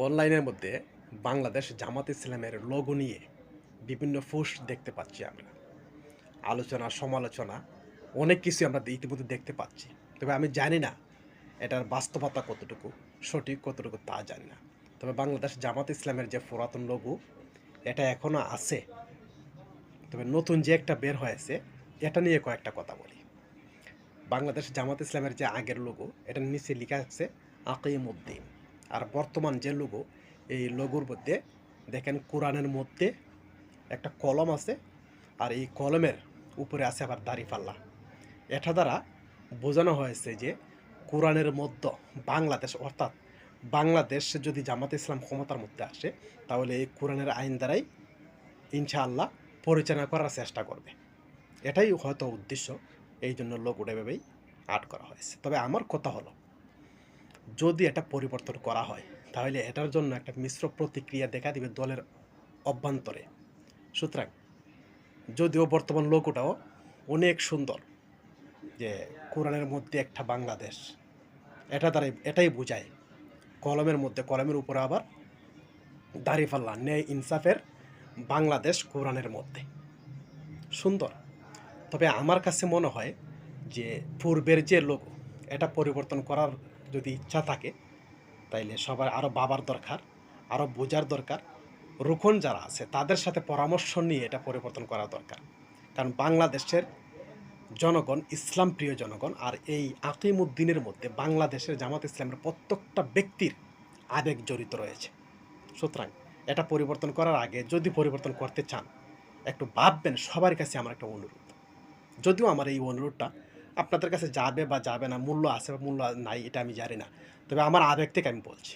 অনলাইনের মধ্যে বাংলাদেশ জামাত ইসলামের লোগো নিয়ে বিভিন্ন পোস্ট দেখতে পাচ্ছি আমরা। আলোচনা, সমালোচনা অনেক কিছু আমরা ইতিমধ্যে দেখতে পাচ্ছি। তবে আমি জানি না এটার বাস্তবতা কতটুকু, সঠিক কতটুকু তা জানি না। তবে বাংলাদেশ জামাত ইসলামের যে পুরাতন লোগো এটা এখনও আছে। তবে নতুন যে একটা বের হয়েছে এটা নিয়ে কয়েকটা কথা বলি। বাংলাদেশ জামাত ইসলামের যে আগের লোগো এটার নিচে লেখা আছে আকিমউদ্দিন। আর বর্তমান যে লোগো এই লোগোর মধ্যে দেখেন কোরআনের মধ্যে একটা কলম আছে, আর এই কলমের উপরে আছে আবার দাড়িপাল্লা। এটা দ্বারা বোঝানো হয়েছে যে কোরআনের মধ্যে বাংলাদেশ, অর্থাৎ বাংলাদেশ যদি জামাত ইসলাম ক্ষমতার মধ্যে আসে তাহলে এই কোরআনের আইন দ্বারাই ইনশাআল্লাহ পরিচালনা করার চেষ্টা করবে। এটাই হয়তো উদ্দেশ্য, এই জন্য লোগোটা এভাবেই আর্ট করা হয়েছে। তবে আমার কথা হলো, যদি এটা পরিবর্তন করা হয় তাহলে এটার জন্য একটা মিশ্র প্রতিক্রিয়া দেখা দিবে দলের অভ্যন্তরে। সুতরাং যদিও বর্তমান লোগোটাও অনেক সুন্দর, যে কোরআনের মধ্যে একটা বাংলাদেশ, এটা দ্বারা এটাই বোঝায়। কলমের মধ্যে, কলমের উপরে আবার দাড়িপাল্লা, ন্যায় ইনসাফের বাংলাদেশ কোরআনের মধ্যে সুন্দর। তবে আমার কাছে মনে হয় যে পূর্বের যে লোগো এটা পরিবর্তন করার যদি ইচ্ছা থাকে তাইলে সবার আরও ভাবার দরকার, আরও বোঝার দরকার। রুকন যারা আছে তাদের সাথে পরামর্শ নিয়ে এটা পরিবর্তন করা দরকার। কারণ বাংলাদেশের জনগণ ইসলাম প্রিয় জনগণ, আর এই আকিমউদ্দিনের মধ্যে বাংলাদেশের জামাত ইসলামের প্রত্যেকটা ব্যক্তির আবেগ জড়িত রয়েছে। সুতরাং এটা পরিবর্তন করার আগে যদি পরিবর্তন করতে চান একটু ভাববেন। সবার কাছে আমার একটা অনুরোধ, যদিও আমার এই অনুরোধটা আপনাদের কাছে যাবে বা যাবে না, মূল্য আছে বা মূল্য নাই এটা আমি জানি না, তবে আমার আবেগ থেকে আমি বলছি।